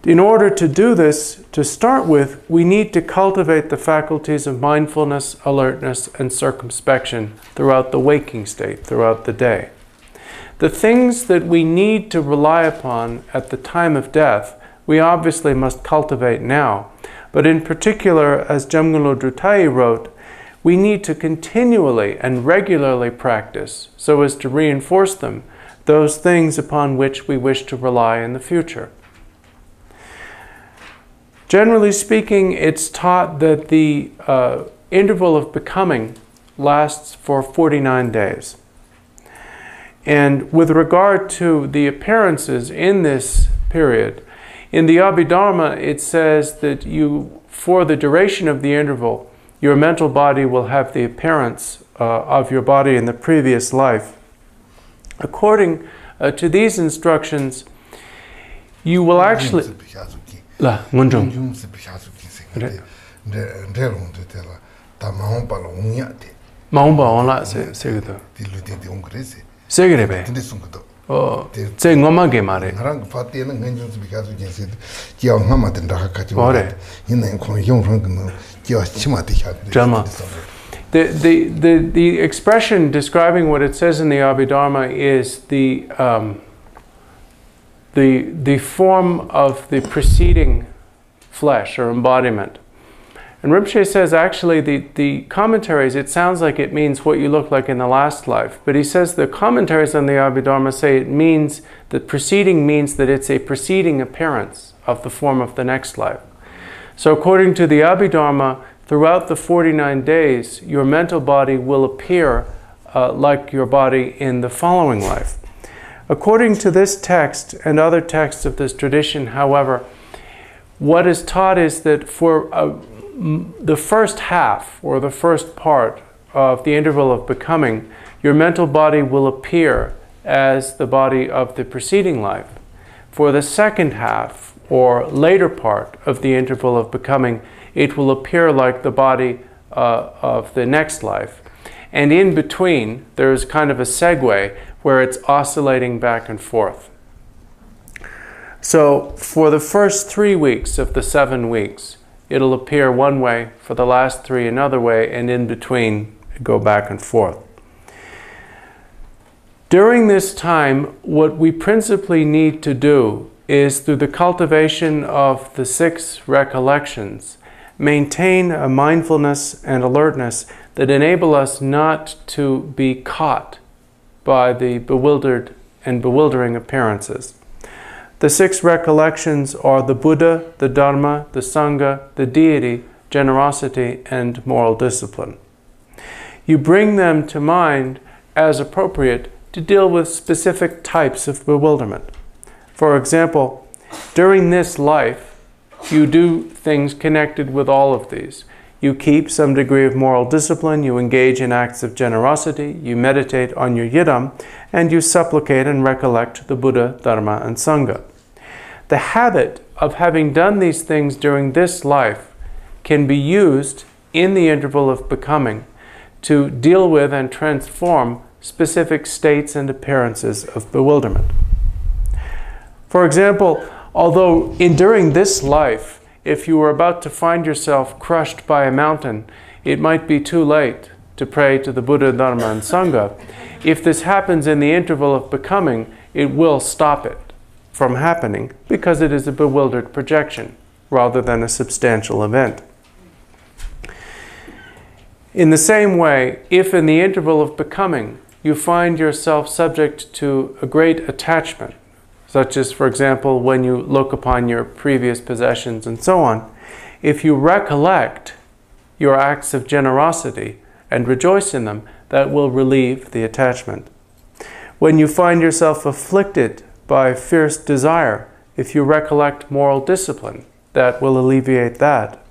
In order to do this, to start with, we need to cultivate the faculties of mindfulness, alertness, and circumspection throughout the waking state, throughout the day. The things that we need to rely upon at the time of death, we obviously must cultivate now. But in particular, as Jamgalo Drutai wrote, we need to continually and regularly practice so as to reinforce them, those things upon which we wish to rely in the future. Generally speaking, it's taught that the interval of becoming lasts for 49 days. And with regard to the appearances in this period, in the Abhidharma it says that for the duration of the interval, your mental body will have the appearance of your body in the previous life. According to these instructions, you will actually... The expression describing what it says in the Abhidharma is the form of the preceding flesh or embodiment. And Rinpoche says actually the commentaries, it sounds like it means what you look like in the last life. But he says the commentaries on the Abhidharma say it means that preceding means that it's a preceding appearance of the form of the next life. So according to the Abhidharma, throughout the 49 days, your mental body will appear like your body in the following life. According to this text and other texts of this tradition, however, what is taught is that for the first half or the first part of the interval of becoming, your mental body will appear as the body of the preceding life. For the second half or later part of the interval of becoming, it will appear like the body of the next life. And in between, there's kind of a segue where it's oscillating back and forth. So for the first 3 weeks of the 7 weeks, it'll appear one way, for the last 3 another way, and in between go back and forth. During this time, what we principally need to do is, through the cultivation of the 6 recollections, maintain a mindfulness and alertness that enable us not to be caught by the bewildered and bewildering appearances. The 6 recollections are the Buddha, the Dharma, the Sangha, the deity, generosity, and moral discipline. You bring them to mind as appropriate to deal with specific types of bewilderment. For example, during this life, you do things connected with all of these. You keep some degree of moral discipline, you engage in acts of generosity, you meditate on your yidam, and you supplicate and recollect the Buddha, Dharma, and Sangha. The habit of having done these things during this life can be used in the interval of becoming to deal with and transform specific states and appearances of bewilderment. For example, although during this life, if you were about to find yourself crushed by a mountain, it might be too late to pray to the Buddha, Dharma, and Sangha. If this happens in the interval of becoming, it will stop it from happening because it is a bewildered projection rather than a substantial event. In the same way, if in the interval of becoming you find yourself subject to a great attachment, such as, for example, when you look upon your previous possessions and so on, if you recollect your acts of generosity and rejoice in them, that will relieve the attachment. When you find yourself afflicted by fierce desire, if you recollect moral discipline, that will alleviate that.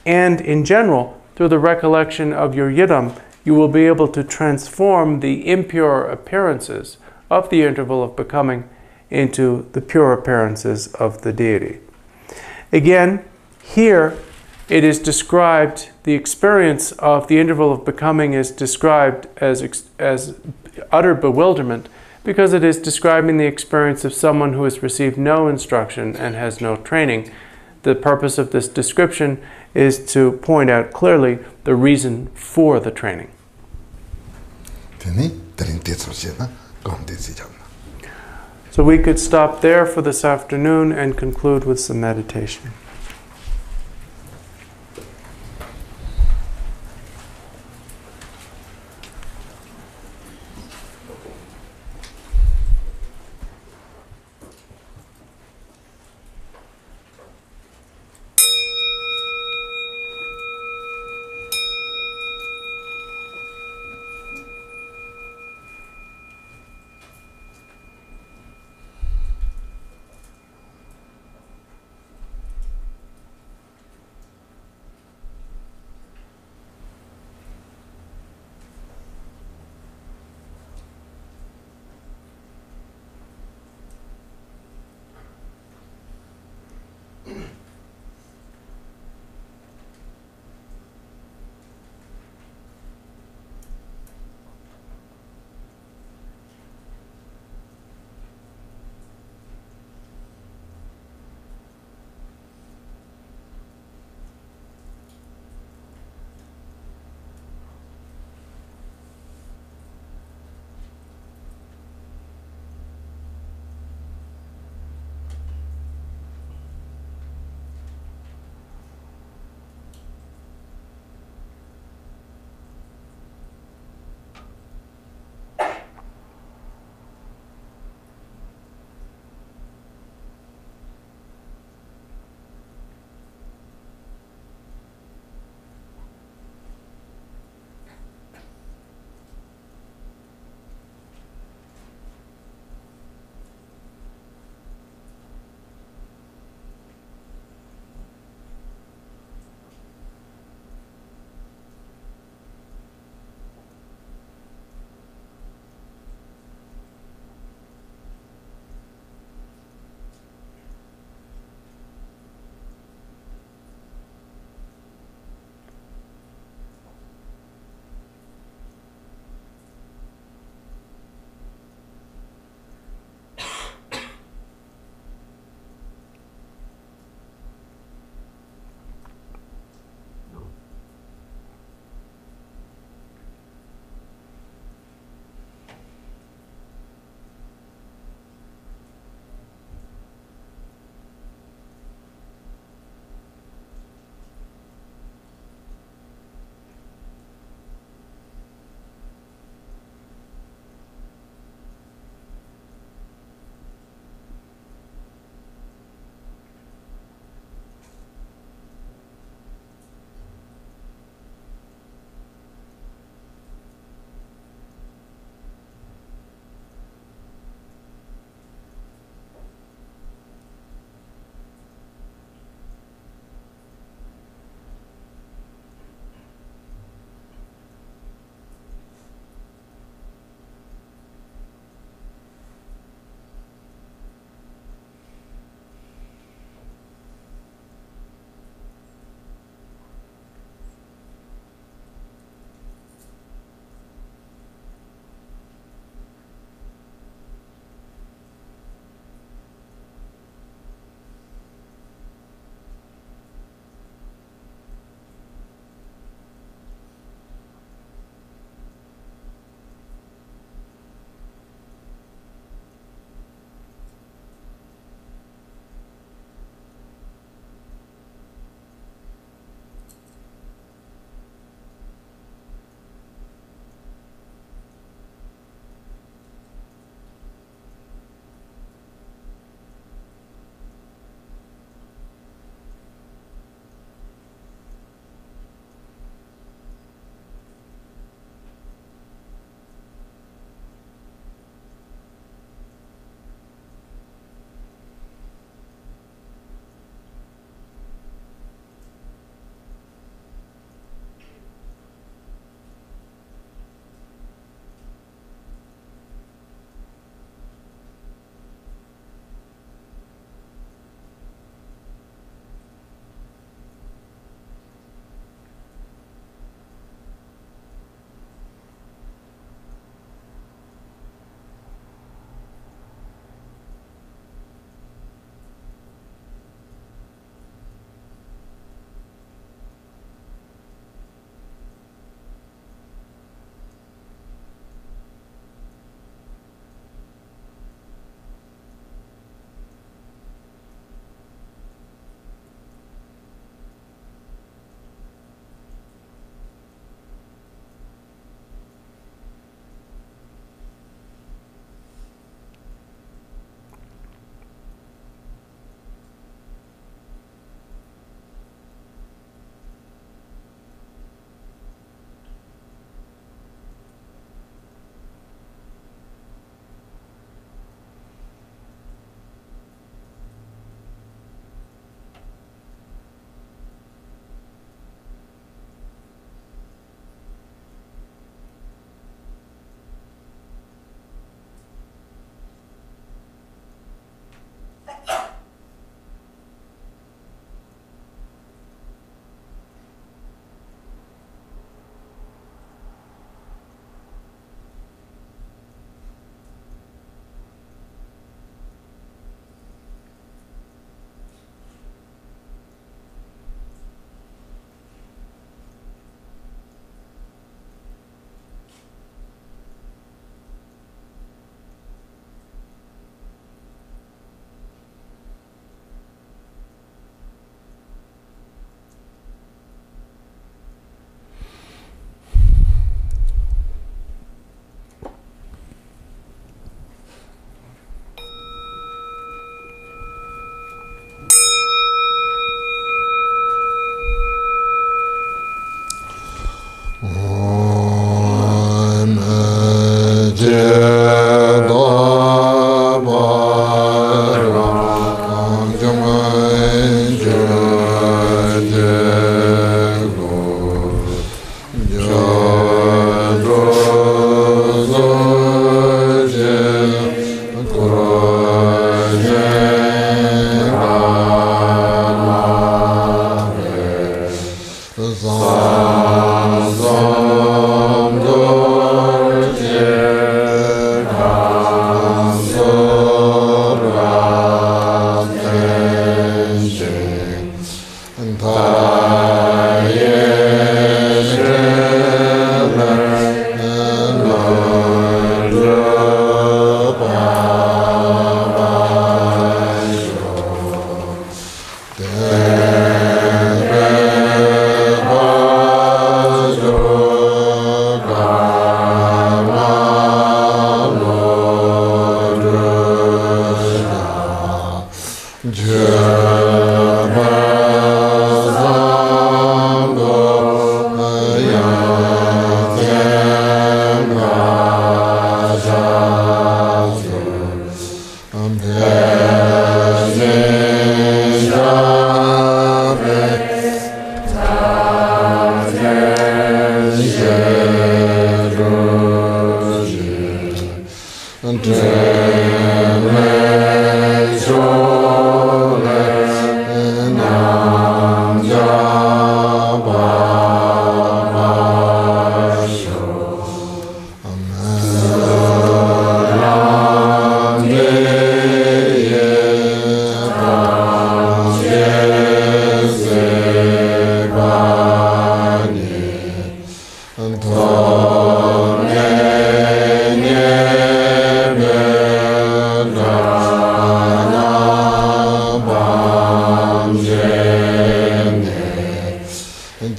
And in general, through the recollection of your yidam, you will be able to transform the impure appearances of the interval of becoming into the pure appearances of the deity. Again, here it is described, the experience of the interval of becoming is described as utter bewilderment because it is describing the experience of someone who has received no instruction and has no training. The purpose of this description is to point out clearly the reason for the training. So we could stop there for this afternoon and conclude with some meditation.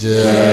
Yeah.